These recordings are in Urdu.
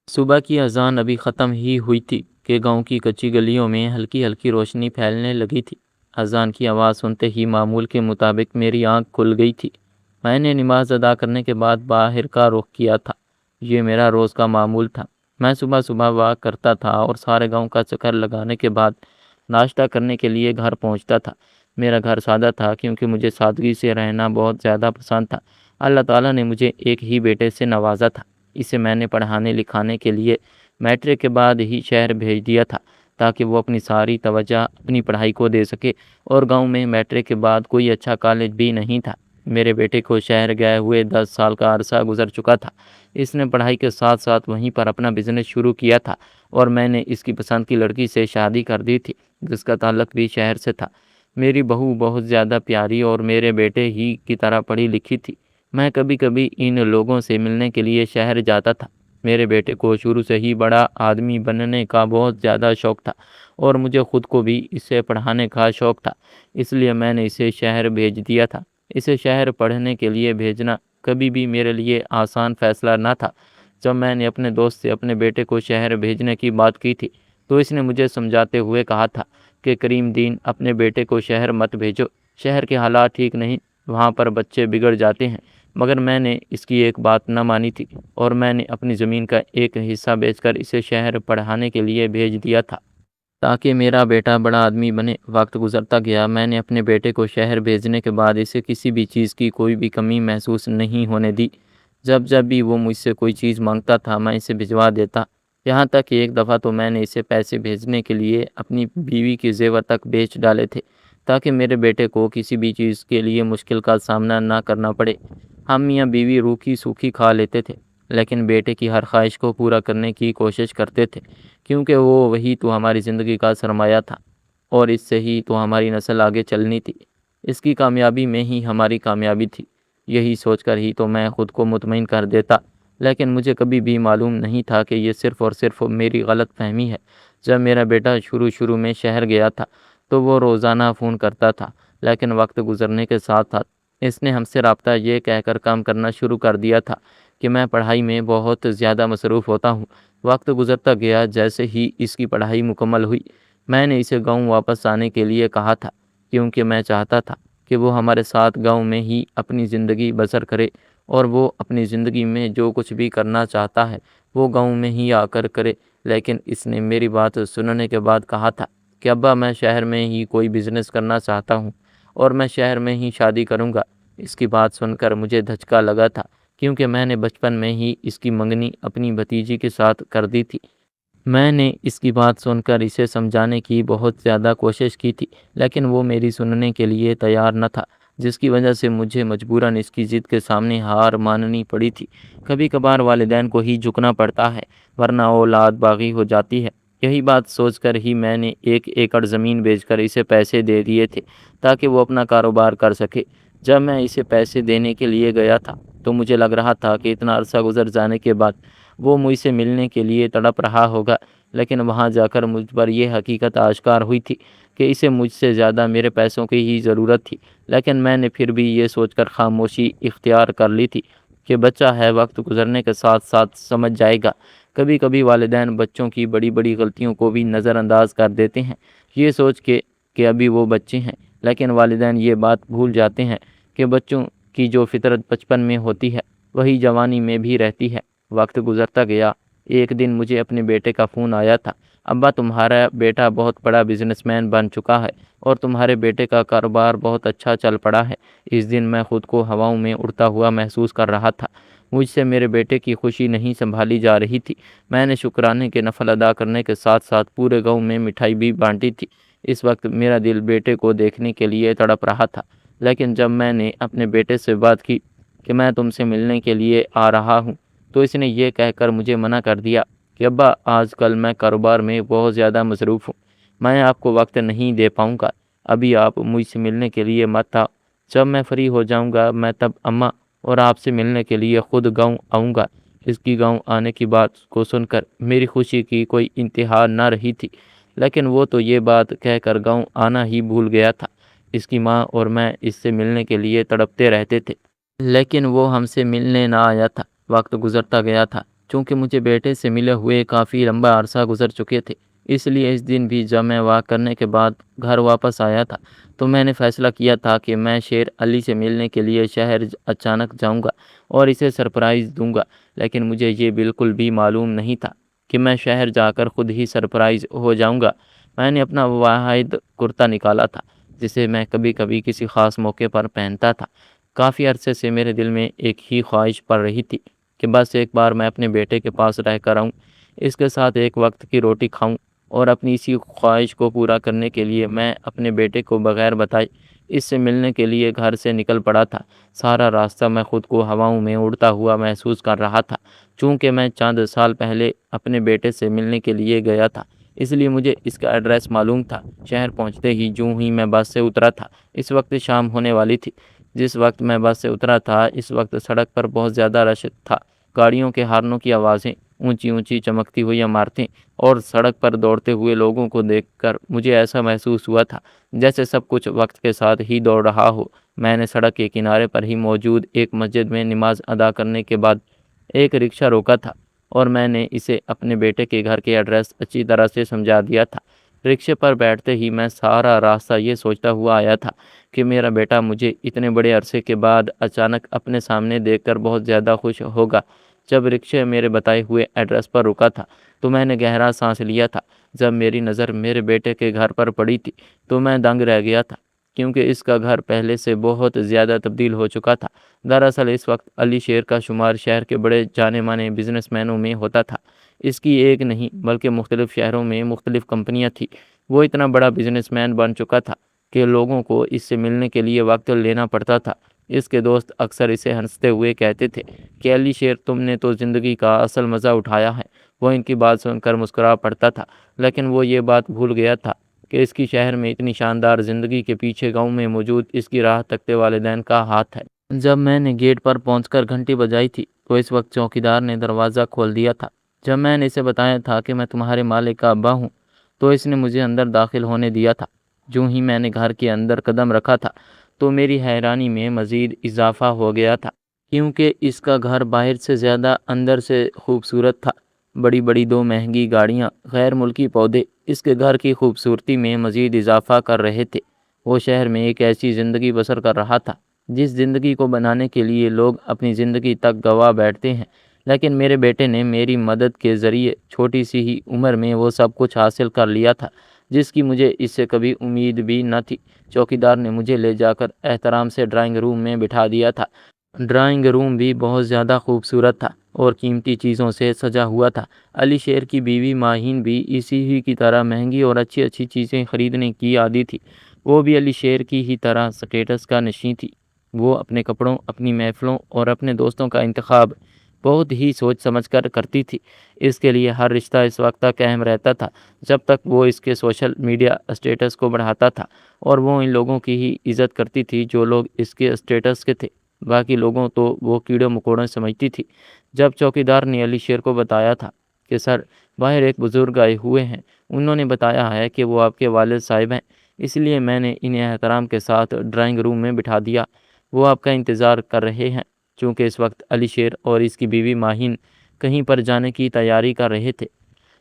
صبح کی اذان ابھی ختم ہی ہوئی تھی کہ گاؤں کی کچی گلیوں میں ہلکی ہلکی روشنی پھیلنے لگی تھی۔ اذان کی آواز سنتے ہی معمول کے مطابق میری آنکھ کھل گئی تھی۔ میں نے نماز ادا کرنے کے بعد باہر کا رخ کیا تھا۔ یہ میرا روز کا معمول تھا۔ میں صبح صبح واک کرتا تھا اور سارے گاؤں کا چکر لگانے کے بعد ناشتہ کرنے کے لیے گھر پہنچتا تھا۔ میرا گھر سادہ تھا کیونکہ مجھے سادگی سے رہنا بہت زیادہ پسند تھا۔ اللہ تعالیٰ نے مجھے ایک ہی بیٹے سے نوازا تھا۔ اسے میں نے پڑھانے لکھانے کے لیے میٹرک کے بعد ہی شہر بھیج دیا تھا تاکہ وہ اپنی ساری توجہ اپنی پڑھائی کو دے سکے، اور گاؤں میں میٹرک کے بعد کوئی اچھا کالج بھی نہیں تھا۔ میرے بیٹے کو شہر گئے ہوئے 10 سال کا عرصہ گزر چکا تھا۔ اس نے پڑھائی کے ساتھ ساتھ وہیں پر اپنا بزنس شروع کیا تھا، اور میں نے اس کی پسند کی لڑکی سے شادی کر دی تھی جس کا تعلق بھی شہر سے تھا۔ میری بہو بہت زیادہ پیاری اور میرے بیٹے ہی کی طرح پڑھی لکھی تھی۔ میں کبھی کبھی ان لوگوں سے ملنے کے لیے شہر جاتا تھا۔ میرے بیٹے کو شروع سے ہی بڑا آدمی بننے کا بہت زیادہ شوق تھا، اور مجھے خود کو بھی اسے پڑھانے کا شوق تھا، اس لیے میں نے اسے شہر بھیج دیا تھا۔ اسے شہر پڑھنے کے لیے بھیجنا کبھی بھی میرے لیے آسان فیصلہ نہ تھا۔ جب میں نے اپنے دوست سے اپنے بیٹے کو شہر بھیجنے کی بات کی تھی تو اس نے مجھے سمجھاتے ہوئے کہا تھا کہ کریم دین، اپنے بیٹے کو شہر مت بھیجو، شہر کے حالات ٹھیک نہیں، وہاں پر بچے بگڑ جاتے ہیں۔ مگر میں نے اس کی ایک بات نہ مانی تھی، اور میں نے اپنی زمین کا ایک حصہ بیچ کر اسے شہر پڑھانے کے لیے بھیج دیا تھا تاکہ میرا بیٹا بڑا آدمی بنے۔ وقت گزرتا گیا، میں نے اپنے بیٹے کو شہر بھیجنے کے بعد اسے کسی بھی چیز کی کوئی بھی کمی محسوس نہیں ہونے دی۔ جب بھی وہ مجھ سے کوئی چیز مانگتا تھا میں اسے بھجوا دیتا، یہاں تک کہ ایک دفعہ تو میں نے اسے پیسے بھیجنے کے لیے اپنی بیوی کے زیور تک بیچ ڈالے تھے تاکہ میرے بیٹے کو کسی بھی چیز کے لیے مشکل کا سامنا نہ کرنا پڑے۔ ہم میاں بیوی روکھی سوکھی کھا لیتے تھے، لیکن بیٹے کی ہر خواہش کو پورا کرنے کی کوشش کرتے تھے، کیونکہ وہی تو ہماری زندگی کا سرمایہ تھا، اور اس سے ہی تو ہماری نسل آگے چلنی تھی۔ اس کی کامیابی میں ہی ہماری کامیابی تھی۔ یہی سوچ کر ہی تو میں خود کو مطمئن کر دیتا، لیکن مجھے کبھی بھی معلوم نہیں تھا کہ یہ صرف اور صرف میری غلط فہمی ہے۔ جب میرا بیٹا شروع میں شہر گیا تھا تو وہ روزانہ فون کرتا تھا، لیکن وقت گزرنے کے ساتھ ساتھ اس نے ہم سے رابطہ یہ کہہ کر کام کرنا شروع کر دیا تھا کہ میں پڑھائی میں بہت زیادہ مصروف ہوتا ہوں۔ وقت گزرتا گیا، جیسے ہی اس کی پڑھائی مکمل ہوئی میں نے اسے گاؤں واپس آنے کے لیے کہا تھا، کیونکہ میں چاہتا تھا کہ وہ ہمارے ساتھ گاؤں میں ہی اپنی زندگی بسر کرے، اور وہ اپنی زندگی میں جو کچھ بھی کرنا چاہتا ہے وہ گاؤں میں ہی آ کر کرے۔ لیکن اس نے میری بات سننے کے بعد کہا تھا کہ ابا، میں شہر میں ہی کوئی بزنس کرنا چاہتا ہوں اور میں شہر میں ہی شادی کروں گا۔ اس کی بات سن کر مجھے دھچکا لگا تھا، کیونکہ میں نے بچپن میں ہی اس کی منگنی اپنی بھتیجی کے ساتھ کر دی تھی۔ میں نے اس کی بات سن کر اسے سمجھانے کی بہت زیادہ کوشش کی تھی، لیکن وہ میری سننے کے لیے تیار نہ تھا، جس کی وجہ سے مجھے مجبوراً اس کی ضد کے سامنے ہار ماننی پڑی تھی۔ کبھی کبھار والدین کو ہی جھکنا پڑتا ہے، ورنہ اولاد باغی ہو جاتی ہے۔ یہی بات سوچ کر ہی میں نے 1 ایکڑ زمین بیچ کر اسے پیسے دے دیے تھے تاکہ وہ اپنا کاروبار کر سکے۔ جب میں اسے پیسے دینے کے لیے گیا تھا تو مجھے لگ رہا تھا کہ اتنا عرصہ گزر جانے کے بعد وہ مجھ سے ملنے کے لیے تڑپ رہا ہوگا، لیکن وہاں جا کر مجھ پر یہ حقیقت آشکار ہوئی تھی کہ اسے مجھ سے زیادہ میرے پیسوں کی ہی ضرورت تھی۔ لیکن میں نے پھر بھی یہ سوچ کر خاموشی اختیار کر لی تھی کہ بچہ ہے، وقت گزرنے کے ساتھ ساتھ سمجھ جائے گا۔ کبھی کبھی والدین بچوں کی بڑی بڑی غلطیوں کو بھی نظر انداز کر دیتے ہیں، یہ سوچ کے کہ ابھی وہ بچے ہیں، لیکن والدین یہ بات بھول جاتے ہیں کہ بچوں کی جو فطرت بچپن میں ہوتی ہے وہی جوانی میں بھی رہتی ہے۔ وقت گزرتا گیا، ایک دن مجھے اپنے بیٹے کا فون آیا تھا۔ ابا، تمہارا بیٹا بہت بڑا بزنس مین بن چکا ہے اور تمہارے بیٹے کا کاروبار بہت اچھا چل پڑا ہے۔ اس دن میں خود کو ہواؤں میں اڑتا ہوا محسوس کر رہا تھا۔ مجھ سے میرے بیٹے کی خوشی نہیں سنبھالی جا رہی تھی۔ میں نے شکرانے کے نفل ادا کرنے کے ساتھ ساتھ پورے گاؤں میں مٹھائی بھی بانٹی تھی۔ اس وقت میرا دل بیٹے کو دیکھنے کے لیے تڑپ رہا تھا، لیکن جب میں نے اپنے بیٹے سے بات کی کہ میں تم سے ملنے کے لیے آ رہا ہوں تو اس نے یہ کہہ کر مجھے منع کر دیا کہ ابا، آج کل میں کاروبار میں بہت زیادہ مصروف ہوں، میں آپ کو وقت نہیں دے پاؤں گا، ابھی آپ مجھ سے ملنے کے لیے مت آؤ، جب میں فری ہو جاؤں گا میں تب اماں اور آپ سے ملنے کے لیے خود گاؤں آؤں گا۔ اس کی گاؤں آنے کی بات کو سن کر میری خوشی کی کوئی انتہا نہ رہی تھی، لیکن وہ تو یہ بات کہہ کر گاؤں آنا ہی بھول گیا تھا۔ اس کی ماں اور میں اس سے ملنے کے لیے تڑپتے رہتے تھے، لیکن وہ ہم سے ملنے نہ آیا تھا۔ وقت گزرتا گیا تھا، چونکہ مجھے بیٹے سے ملے ہوئے کافی لمبا عرصہ گزر چکے تھے، اس لیے اس دن بھی جب میں واک کرنے کے بعد گھر واپس آیا تھا تو میں نے فیصلہ کیا تھا کہ میں شیر علی سے ملنے کے لیے شہر اچانک جاؤں گا اور اسے سرپرائز دوں گا، لیکن مجھے یہ بالکل بھی معلوم نہیں تھا کہ میں شہر جا کر خود ہی سرپرائز ہو جاؤں گا۔ میں نے اپنا واحد کرتا نکالا تھا جسے میں کبھی کبھی کسی خاص موقع پر پہنتا تھا۔ کافی عرصے سے میرے دل میں ایک ہی خواہش پڑ رہی تھی کہ بس ایک بار میں اپنے بیٹے کے پاس رہ کر آؤں، اس کے ساتھ ایک وقت کی روٹی کھاؤں، اور اپنی اسی خواہش کو پورا کرنے کے لیے میں اپنے بیٹے کو بغیر بتائے اس سے ملنے کے لیے گھر سے نکل پڑا تھا۔ سارا راستہ میں خود کو ہواؤں میں اڑتا ہوا محسوس کر رہا تھا، چونکہ میں چند سال پہلے اپنے بیٹے سے ملنے کے لیے گیا تھا، اس لیے مجھے اس کا ایڈریس معلوم تھا۔ شہر پہنچتے ہی جوں ہی میں بس سے اترا تھا، اس وقت شام ہونے والی تھی۔ جس وقت میں بس سے اترا تھا اس وقت سڑک پر بہت زیادہ رش تھا، گاڑیوں کے ہارنوں کی آوازیں، اونچی اونچی چمکتی ہوئی عمارتیں اور سڑک پر دوڑتے ہوئے لوگوں کو دیکھ کر مجھے ایسا محسوس ہوا تھا جیسے سب کچھ وقت کے ساتھ ہی دوڑ رہا ہو۔ میں نے سڑک کے کنارے پر ہی موجود ایک مسجد میں نماز ادا کرنے کے بعد ایک رکشہ روکا تھا اور میں نے اسے اپنے بیٹے کے گھر کے ایڈریس اچھی طرح سے سمجھا دیا تھا۔ رکشے پر بیٹھتے ہی میں سارا راستہ یہ سوچتا ہوا آیا تھا کہ میرا بیٹا مجھے اتنے بڑے عرصے کے بعد اچانک اپنے سامنے دیکھ کر بہت زیادہ خوش ہوگا۔ جب رکشے میرے بتائے ہوئے ایڈریس پر رکا تھا تو میں نے گہرا سانس لیا تھا۔ جب میری نظر میرے بیٹے کے گھر پر پڑی تھی تو میں دنگ رہ گیا تھا، کیونکہ اس کا گھر پہلے سے بہت زیادہ تبدیل ہو چکا تھا۔ دراصل اس وقت علی شیر کا شمار شہر کے بڑے جانے مانے بزنس مینوں میں ہوتا تھا۔ اس کی ایک نہیں بلکہ مختلف شہروں میں مختلف کمپنیاں تھیں۔ وہ اتنا بڑا بزنس مین بن چکا تھا کہ لوگوں کو اس سے ملنے کے لیے وقت لینا پڑتا تھا۔ اس کے دوست اکثر اسے ہنستے ہوئے کہتے تھے کہ علی شیر، تم نے تو زندگی کا اصل مزہ اٹھایا ہے۔ وہ ان کی بات سن کر مسکرا پڑتا تھا، لیکن وہ یہ بات بھول گیا تھا کہ اس کی شہر میں اتنی شاندار زندگی کے پیچھے گاؤں میں موجود اس کی راہ تکتے والدین کا ہاتھ ہے۔ جب میں نے گیٹ پر پہنچ کر گھنٹی بجائی تھی تو اس وقت چوکیدار نے دروازہ کھول دیا تھا۔ جب میں نے اسے بتایا تھا کہ میں تمہارے مالک کا ابا ہوں تو اس نے مجھے اندر داخل ہونے دیا تھا۔ جوں ہی میں نے گھر کے اندر قدم رکھا تھا تو میری حیرانی میں مزید اضافہ ہو گیا تھا، کیونکہ اس کا گھر باہر سے زیادہ اندر سے خوبصورت تھا۔ بڑی بڑی دو مہنگی گاڑیاں، غیر ملکی پودے اس کے گھر کی خوبصورتی میں مزید اضافہ کر رہے تھے۔ وہ شہر میں ایک ایسی زندگی بسر کر رہا تھا جس زندگی کو بنانے کے لیے لوگ اپنی زندگی تک گنوا بیٹھتے ہیں، لیکن میرے بیٹے نے میری مدد کے ذریعے چھوٹی سی ہی عمر میں وہ سب کچھ حاصل کر لیا تھا جس کی مجھے اس سے کبھی امید بھی نہ تھی۔ چوکیدار نے مجھے لے جا کر احترام سے ڈرائنگ روم میں بٹھا دیا تھا۔ ڈرائنگ روم بھی بہت زیادہ خوبصورت تھا اور قیمتی چیزوں سے سجا ہوا تھا۔ علی شیر کی بیوی ماہین بھی اسی ہی کی طرح مہنگی اور اچھی اچھی چیزیں خریدنے کی عادی تھی۔ وہ بھی علی شیر کی ہی طرح سٹیٹس کا نشیں تھی۔ وہ اپنے کپڑوں، اپنی محفلوں اور اپنے دوستوں کا انتخاب بہت ہی سوچ سمجھ کر کرتی تھی۔ اس کے لیے ہر رشتہ اس وقت تک اہم رہتا تھا جب تک وہ اس کے سوشل میڈیا اسٹیٹس کو بڑھاتا تھا، اور وہ ان لوگوں کی ہی عزت کرتی تھی جو لوگ اس کے اسٹیٹس کے تھے، باقی لوگوں تو وہ کیڑے مکوڑے سمجھتی تھی۔ جب چوکیدار نے علی شیر کو بتایا تھا کہ سر، باہر ایک بزرگ آئے ہوئے ہیں، انہوں نے بتایا ہے کہ وہ آپ کے والد صاحب ہیں، اس لیے میں نے انہیں احترام کے ساتھ ڈرائنگ روم میں بٹھا دیا، وہ آپ کا انتظار کر رہے ہیں۔ چونکہ اس وقت علی شیر اور اس کی بیوی ماہین کہیں پر جانے کی تیاری کر رہے تھے،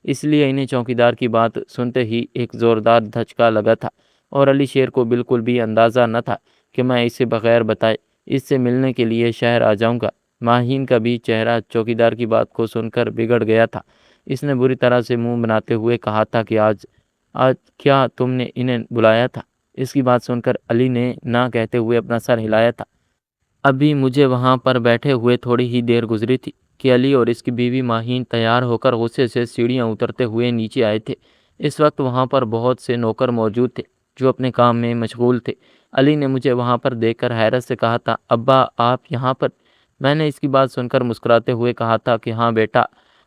اس لیے انہیں چوکیدار کی بات سنتے ہی ایک زوردار دھچکا لگا تھا، اور علی شیر کو بالکل بھی اندازہ نہ تھا کہ میں اسے بغیر بتائے اس سے ملنے کے لیے شہر آ جاؤں گا۔ ماہین کا بھی چہرہ چوکیدار کی بات کو سن کر بگڑ گیا تھا۔ اس نے بری طرح سے منہ بناتے ہوئے کہا تھا کہ آج کیا تم نے انہیں بلایا تھا؟ اس کی بات سن کر علی نے نہ کہتے ہوئے اپنا سر ہلایا تھا۔ ابھی مجھے وہاں پر بیٹھے ہوئے تھوڑی ہی دیر گزری تھی کہ علی اور اس کی بیوی ماہین تیار ہو کر غصے سے سیڑھیاں اترتے ہوئے نیچے آئے تھے۔ اس وقت وہاں پر بہت سے نوکر موجود تھے جو اپنے کام میں مشغول تھے۔ علی نے مجھے وہاں پر دیکھ کر حیرت سے کہا تھا، ابا آپ یہاں پر؟ میں نے اس کی بات سن کر مسکراتے ہوئے کہا تھا کہ ہاں بیٹا،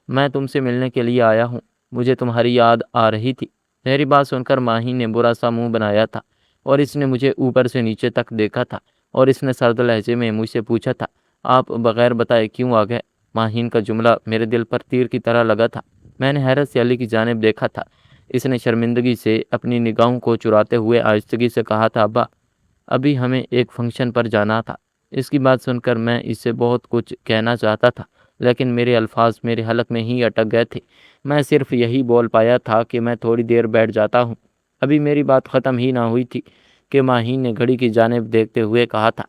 میں تم سے ملنے کے لیے آیا ہوں، مجھے تمہاری یاد آ رہی تھی۔ میری بات سن کر ماہین نے برا سا منہ بنایا تھا اور اس نے مجھے اوپر سے نیچے تک دیکھا تھا، اور اس نے سرد لہجے میں مجھ سے پوچھا تھا، آپ بغیر بتائے کیوں آ گئے؟ ماہین کا جملہ میرے دل پر تیر کی طرح لگا تھا۔ میں نے حیرت سے علی کی جانب دیکھا تھا۔ اس نے شرمندگی سے اپنی نگاہوں کو چراتے ہوئے آہستگی سے کہا تھا، ابا ابھی ہمیں ایک فنکشن پر جانا تھا۔ اس کی بات سن کر میں اس سے بہت کچھ کہنا چاہتا تھا، لیکن میرے الفاظ میرے حلق میں ہی اٹک گئے تھے۔ میں صرف یہی بول پایا تھا کہ میں تھوڑی دیر بیٹھ جاتا ہوں۔ ابھی میری بات ختم ہی نہ ہوئی تھی کہ ماہین نے گھڑی کی جانب دیکھتے ہوئے کہا تھا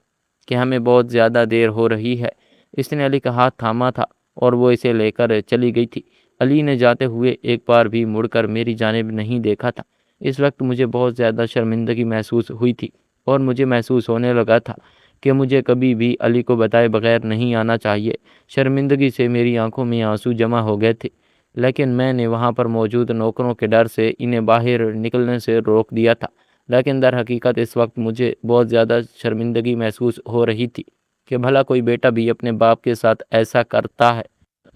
کہ ہمیں بہت زیادہ دیر ہو رہی ہے۔ اس نے علی کا ہاتھ تھاما تھا اور وہ اسے لے کر چلی گئی تھی۔ علی نے جاتے ہوئے ایک بار بھی مڑ کر میری جانب نہیں دیکھا تھا۔ اس وقت مجھے بہت زیادہ شرمندگی محسوس ہوئی تھی اور مجھے محسوس ہونے لگا تھا کہ مجھے کبھی بھی علی کو بتائے بغیر نہیں آنا چاہیے۔ شرمندگی سے میری آنکھوں میں آنسو جمع ہو گئے تھے، لیکن میں نے وہاں پر موجود نوکروں کے ڈر سے انہیں باہر نکلنے سے روک دیا تھا۔ لیکن در حقیقت اس وقت مجھے بہت زیادہ شرمندگی محسوس ہو رہی تھی کہ بھلا کوئی بیٹا بھی اپنے باپ کے ساتھ ایسا کرتا ہے۔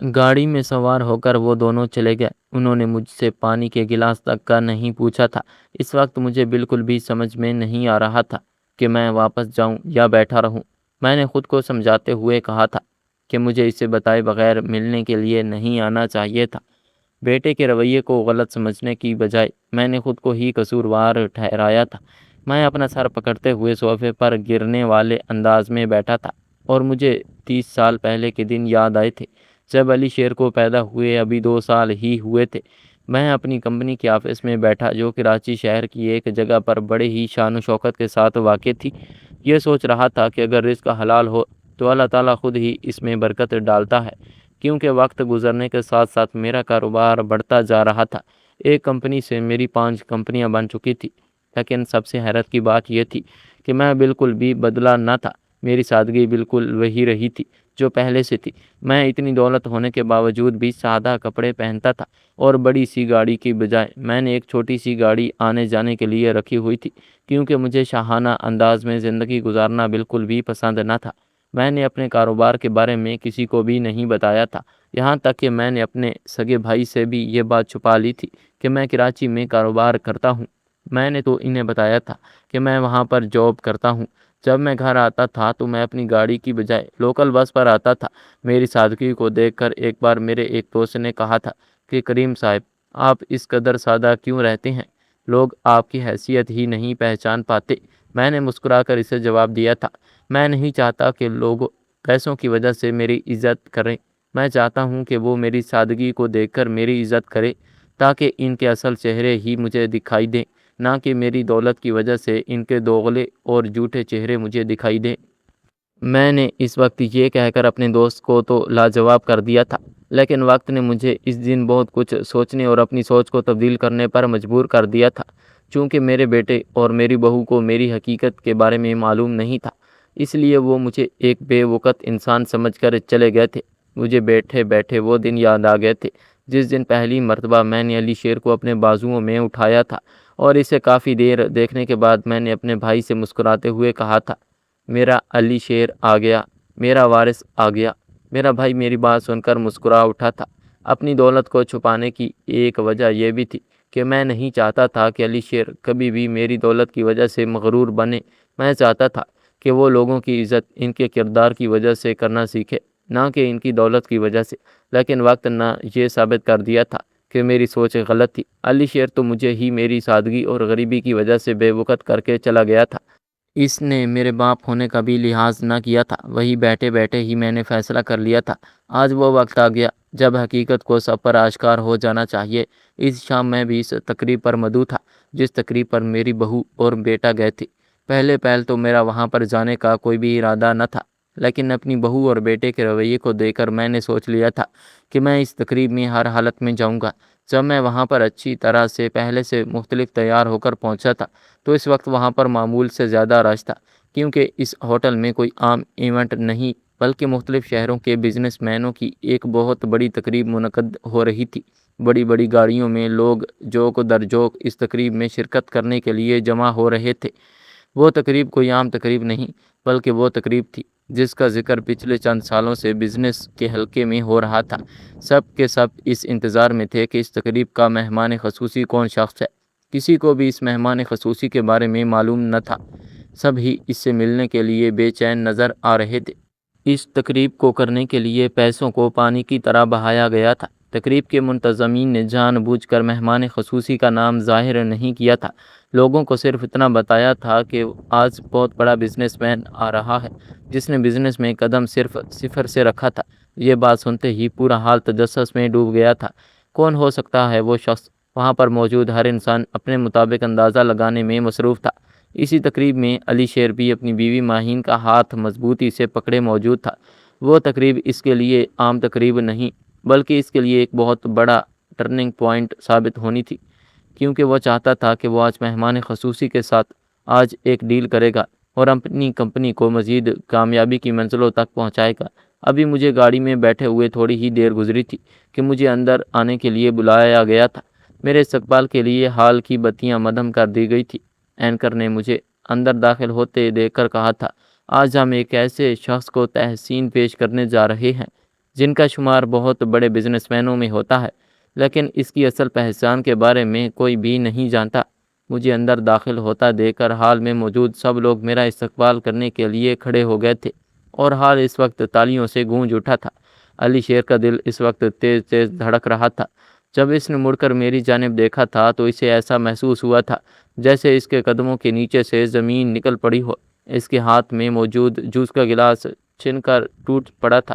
گاڑی میں سوار ہو کر وہ دونوں چلے گئے۔ انہوں نے مجھ سے پانی کے گلاس تک کا نہیں پوچھا تھا۔ اس وقت مجھے بالکل بھی سمجھ میں نہیں آ رہا تھا کہ میں واپس جاؤں یا بیٹھا رہوں۔ میں نے خود کو سمجھاتے ہوئے کہا تھا کہ مجھے اسے بتائے بغیر ملنے کے لیے نہیں آنا چاہیے تھا۔ بیٹے کے رویے کو غلط سمجھنے کی بجائے میں نے خود کو ہی قصوروار ٹھہرایا تھا۔ میں اپنا سر پکڑتے ہوئے صوفے پر گرنے والے انداز میں بیٹھا تھا اور مجھے 30 سال پہلے کے دن یاد آئے تھے جب علی شیر کو پیدا ہوئے ابھی 2 سال ہی ہوئے تھے۔ میں اپنی کمپنی کے آفس میں بیٹھا جو کراچی شہر کی ایک جگہ پر بڑے ہی شان و شوکت کے ساتھ واقع تھی۔ یہ سوچ رہا تھا کہ اگر رزق حلال ہو تو اللہ تعالیٰ خود ہی اس میں برکت ڈالتا ہے، کیونکہ وقت گزرنے کے ساتھ ساتھ میرا کاروبار بڑھتا جا رہا تھا۔ ایک کمپنی سے میری 5 کمپنیاں بن چکی تھی، لیکن سب سے حیرت کی بات یہ تھی کہ میں بالکل بھی بدلا نہ تھا۔ میری سادگی بالکل وہی رہی تھی جو پہلے سے تھی۔ میں اتنی دولت ہونے کے باوجود بھی سادہ کپڑے پہنتا تھا اور بڑی سی گاڑی کی بجائے میں نے ایک چھوٹی سی گاڑی آنے جانے کے لیے رکھی ہوئی تھی، کیونکہ مجھے شاہانہ انداز میں زندگی گزارنا بالکل بھی پسند نہ تھا۔ میں نے اپنے کاروبار کے بارے میں کسی کو بھی نہیں بتایا تھا، یہاں تک کہ میں نے اپنے سگے بھائی سے بھی یہ بات چھپا لی تھی کہ میں کراچی میں کاروبار کرتا ہوں۔ میں نے تو انہیں بتایا تھا کہ میں وہاں پر جاب کرتا ہوں۔ جب میں گھر آتا تھا تو میں اپنی گاڑی کی بجائے لوکل بس پر آتا تھا۔ میری سادگی کو دیکھ کر ایک بار میرے ایک دوست نے کہا تھا کہ کریم صاحب، آپ اس قدر سادہ کیوں رہتے ہیں؟ لوگ آپ کی حیثیت ہی نہیں پہچان پاتے۔ میں نے مسکرا کر اسے جواب دیا تھا، میں نہیں چاہتا کہ لوگ پیسوں کی وجہ سے میری عزت کریں۔ میں چاہتا ہوں کہ وہ میری سادگی کو دیکھ کر میری عزت کرے تاکہ ان کے اصل چہرے ہی مجھے دکھائی دیں، نہ کہ میری دولت کی وجہ سے ان کے دوغلے اور جھوٹے چہرے مجھے دکھائی دیں۔ میں نے اس وقت یہ کہہ کر اپنے دوست کو تو لاجواب کر دیا تھا، لیکن وقت نے مجھے اس دن بہت کچھ سوچنے اور اپنی سوچ کو تبدیل کرنے پر مجبور کر دیا تھا۔ چونکہ میرے بیٹے اور میری بہو کو میری حقیقت کے بارے میں معلوم نہیں تھا، اس لیے وہ مجھے ایک بے وقت انسان سمجھ کر چلے گئے تھے۔ مجھے بیٹھے بیٹھے وہ دن یاد آ گئے تھے جس دن پہلی مرتبہ میں نے علی شیر کو اپنے بازوؤں میں اٹھایا تھا، اور اسے کافی دیر دیکھنے کے بعد میں نے اپنے بھائی سے مسکراتے ہوئے کہا تھا، میرا علی شیر آ گیا، میرا وارث آ گیا۔ میرا بھائی میری بات سن کر مسکرا اٹھا تھا۔ اپنی دولت کو چھپانے کی ایک وجہ یہ بھی تھی کہ میں نہیں چاہتا تھا کہ علی شیر کبھی بھی میری دولت کی وجہ سے مغرور بنے۔ میں چاہتا تھا کہ وہ لوگوں کی عزت ان کے کردار کی وجہ سے کرنا سیکھے، نہ کہ ان کی دولت کی وجہ سے۔ لیکن وقت نے یہ ثابت کر دیا تھا کہ میری سوچ غلط تھی۔ علی شیر تو مجھے ہی میری سادگی اور غریبی کی وجہ سے بے وقت کر کے چلا گیا تھا۔ اس نے میرے باپ ہونے کا بھی لحاظ نہ کیا تھا۔ وہی بیٹھے بیٹھے ہی میں نے فیصلہ کر لیا تھا۔ آج وہ وقت آ گیا جب حقیقت کو سب پر آشکار ہو جانا چاہیے۔ اس شام میں بھی اس تقریب پر مدعو تھا جس تقریب پر میری بہو اور بیٹا گئے تھے۔ پہلے تو میرا وہاں پر جانے کا کوئی بھی ارادہ نہ تھا، لیکن اپنی بہو اور بیٹے کے رویے کو دیکھ کر میں نے سوچ لیا تھا کہ میں اس تقریب میں ہر حالت میں جاؤں گا۔ جب میں وہاں پر اچھی طرح سے پہلے سے مختلف تیار ہو کر پہنچا تھا تو اس وقت وہاں پر معمول سے زیادہ رش تھا، کیونکہ اس ہوٹل میں کوئی عام ایونٹ نہیں بلکہ مختلف شہروں کے بزنس مینوں کی ایک بہت بڑی تقریب منعقد ہو رہی تھی۔ بڑی بڑی گاڑیوں میں لوگ جوک در جوک اس تقریب میں شرکت کرنے کے لیے جمع ہو رہے تھے۔ وہ تقریب کوئی عام تقریب نہیں بلکہ وہ تقریب تھی جس کا ذکر پچھلے چند سالوں سے بزنس کے حلقے میں ہو رہا تھا۔ سب کے سب اس انتظار میں تھے کہ اس تقریب کا مہمان خصوصی کون شخص ہے۔ کسی کو بھی اس مہمان خصوصی کے بارے میں معلوم نہ تھا۔ سب ہی اس سے ملنے کے لیے بے چین نظر آ رہے تھے۔ اس تقریب کو کرنے کے لیے پیسوں کو پانی کی طرح بہایا گیا تھا۔ تقریب کے منتظمین نے جان بوجھ کر مہمان خصوصی کا نام ظاہر نہیں کیا تھا۔ لوگوں کو صرف اتنا بتایا تھا کہ آج بہت بڑا بزنس مین آ رہا ہے جس نے بزنس میں قدم صرف صفر سے رکھا تھا۔ یہ بات سنتے ہی پورا حال تجسس میں ڈوب گیا تھا۔ کون ہو سکتا ہے وہ شخص؟ وہاں پر موجود ہر انسان اپنے مطابق اندازہ لگانے میں مصروف تھا۔ اسی تقریب میں علی شیر بھی اپنی بیوی ماہین کا ہاتھ مضبوطی سے پکڑے موجود تھا۔ وہ تقریب اس کے لیے عام تقریب نہیں بلکہ اس کے لیے ایک بہت بڑا ٹرننگ پوائنٹ ثابت ہونی تھی، کیونکہ وہ چاہتا تھا کہ وہ آج مہمان خصوصی کے ساتھ آج ایک ڈیل کرے گا اور اپنی کمپنی کو مزید کامیابی کی منزلوں تک پہنچائے گا۔ ابھی مجھے گاڑی میں بیٹھے ہوئے تھوڑی ہی دیر گزری تھی کہ مجھے اندر آنے کے لیے بلایا گیا تھا۔ میرے استقبال کے لیے ہال کی بتیاں مدھم کر دی گئی تھی۔ اینکر نے مجھے اندر داخل ہوتے دیکھ کر کہا تھا، آج ہم ایک ایسے شخص کو تحسین پیش کرنے جا رہے ہیں جن کا شمار بہت بڑے بزنس مینوں میں ہوتا ہے، لیکن اس کی اصل پہچان کے بارے میں کوئی بھی نہیں جانتا۔ مجھے اندر داخل ہوتا دیکھ کر ہال میں موجود سب لوگ میرا استقبال کرنے کے لیے کھڑے ہو گئے تھے اور ہال اس وقت تالیوں سے گونج اٹھا تھا۔ علی شیر کا دل اس وقت تیز تیز دھڑک رہا تھا۔ جب اس نے مڑ کر میری جانب دیکھا تھا تو اسے ایسا محسوس ہوا تھا جیسے اس کے قدموں کے نیچے سے زمین نکل پڑی ہو۔ اس کے ہاتھ میں موجود جوس کا گلاس چھن کر ٹوٹ پڑا تھا۔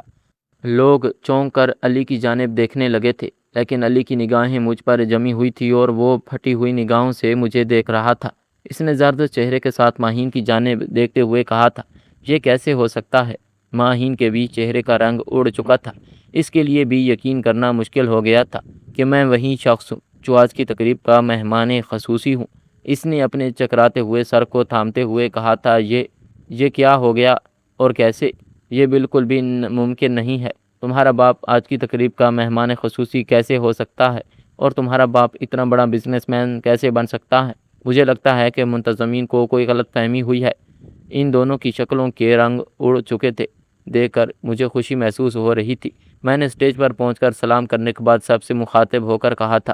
لوگ چونک کر علی کی جانب دیکھنے لگے تھے، لیکن علی کی نگاہیں مجھ پر جمی ہوئی تھی اور وہ پھٹی ہوئی نگاہوں سے مجھے دیکھ رہا تھا۔ اس نے زرد چہرے کے ساتھ ماہین کی جانب دیکھتے ہوئے کہا تھا، یہ کیسے ہو سکتا ہے؟ ماہین کے بھی چہرے کا رنگ اڑ چکا تھا۔ اس کے لیے بھی یقین کرنا مشکل ہو گیا تھا کہ میں وہی شخص ہوں جو آج کی تقریب کا مہمان خصوصی ہوں۔ اس نے اپنے چکراتے ہوئے سر کو تھامتے ہوئے کہا تھا، یہ کیا ہو گیا اور کیسے؟ یہ بالکل بھی ممکن نہیں ہے۔ تمہارا باپ آج کی تقریب کا مہمان خصوصی کیسے ہو سکتا ہے اور تمہارا باپ اتنا بڑا بزنس مین کیسے بن سکتا ہے؟ مجھے لگتا ہے کہ منتظمین کو کوئی غلط فہمی ہوئی ہے۔ ان دونوں کی شکلوں کے رنگ اڑ چکے تھے۔ دیکھ کر مجھے خوشی محسوس ہو رہی تھی۔ میں نے اسٹیج پر پہنچ کر سلام کرنے کے بعد سب سے مخاطب ہو کر کہا تھا،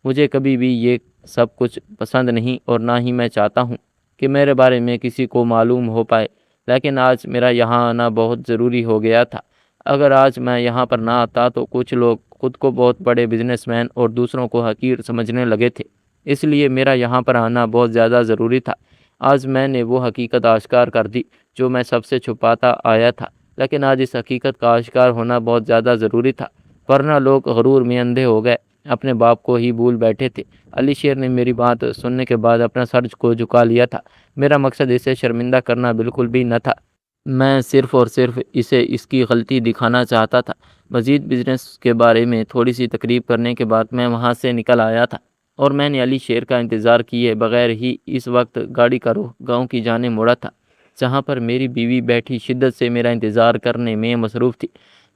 مجھے کبھی بھی یہ سب کچھ پسند نہیں اور نہ ہی میں چاہتا ہوں کہ میرے بارے میں کسی کو معلوم ہو پائے، لیکن آج میرا یہاں آنا بہت ضروری ہو گیا تھا۔ اگر آج میں یہاں پر نہ آتا تو کچھ لوگ خود کو بہت بڑے بزنس مین اور دوسروں کو حقیر سمجھنے لگے تھے، اس لیے میرا یہاں پر آنا بہت زیادہ ضروری تھا۔ آج میں نے وہ حقیقت آشکار کر دی جو میں سب سے چھپاتا آیا تھا، لیکن آج اس حقیقت کا آشکار ہونا بہت زیادہ ضروری تھا، ورنہ لوگ غرور میں اندھے ہو گئے، اپنے باپ کو ہی بھول بیٹھے تھے۔ علی شیر نے میری بات سننے کے بعد اپنا سر کو جھکا لیا تھا۔ میرا مقصد اسے شرمندہ کرنا بالکل بھی نہ تھا۔ میں صرف اور صرف اسے اس کی غلطی دکھانا چاہتا تھا۔ مزید بزنس کے بارے میں تھوڑی سی تقریب کرنے کے بعد میں وہاں سے نکل آیا تھا اور میں نے علی شیر کا انتظار کیے بغیر ہی اس وقت گاڑی کا رخ گاؤں کی جانب موڑا تھا، جہاں پر میری بیوی بیٹھی شدت سے میرا انتظار کرنے میں مصروف تھی،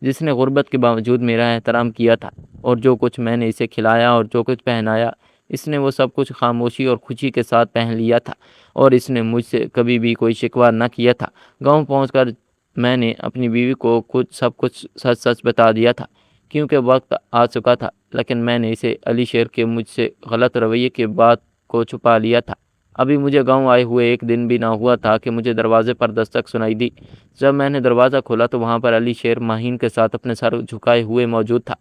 جس نے غربت کے باوجود میرا احترام کیا تھا، اور جو کچھ میں نے اسے کھلایا اور جو کچھ پہنایا، اس نے وہ سب کچھ خاموشی اور خوشی کے ساتھ پہن لیا تھا، اور اس نے مجھ سے کبھی بھی کوئی شکوہ نہ کیا تھا۔ گاؤں پہنچ کر میں نے اپنی بیوی کو سب کچھ سچ سچ بتا دیا تھا، کیونکہ وقت آ چکا تھا، لیکن میں نے اسے علی شیر کے مجھ سے غلط رویے کی بات کو چھپا لیا تھا۔ ابھی مجھے گاؤں آئے ہوئے ایک دن بھی نہ ہوا تھا کہ مجھے دروازے پر دستک سنائی دی۔ جب میں نے دروازہ کھولا تو وہاں پر علی شیر ماہین کے ساتھ اپنے سر جھکائے ہوئے موجود تھا۔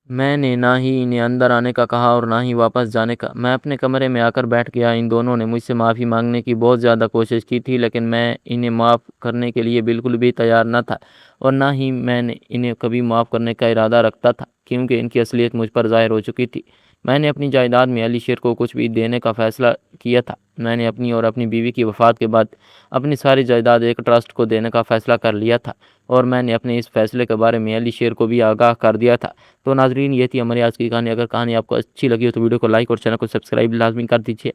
میں نے نہ ہی انہیں اندر آنے کا کہا اور نہ ہی واپس جانے کا۔ میں اپنے کمرے میں آ کر بیٹھ گیا۔ ان دونوں نے مجھ سے معافی مانگنے کی بہت زیادہ کوشش کی تھی، لیکن میں انہیں معاف کرنے کے لیے بالکل بھی تیار نہ تھا، اور نہ ہی میں انہیں کبھی معاف کرنے کا ارادہ رکھتا تھا، کیونکہ ان کی اصلیت مجھ پر ظاہر ہو چکی تھی۔ میں نے اپنی جائیداد میں علی شیر کو کچھ بھی دینے کا فیصلہ کیا تھا۔ میں نے اپنی اور اپنی بیوی کی وفات کے بعد اپنی ساری جائیداد ایک ٹرسٹ کو دینے کا فیصلہ کر لیا تھا، اور میں نے اپنے اس فیصلے کے بارے میں علی شیر کو بھی آگاہ کر دیا تھا۔ تو ناظرین، یہ تھی ہماری آج کی کہانی۔ اگر کہانی آپ کو اچھی لگی ہو تو ویڈیو کو لائک اور چینل کو سبسکرائب لازمی کر دیجیے۔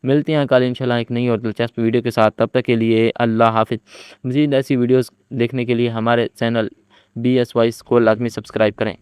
ملتے ہیں کل انشاءاللہ ایک نئی اور دلچسپ ویڈیو کے ساتھ، تب تک کے لیے اللہ حافظ۔ مزید ایسی ویڈیوز دیکھنے کے لیے ہمارے چینل BS وائس کو لازمی سبسکرائب کریں۔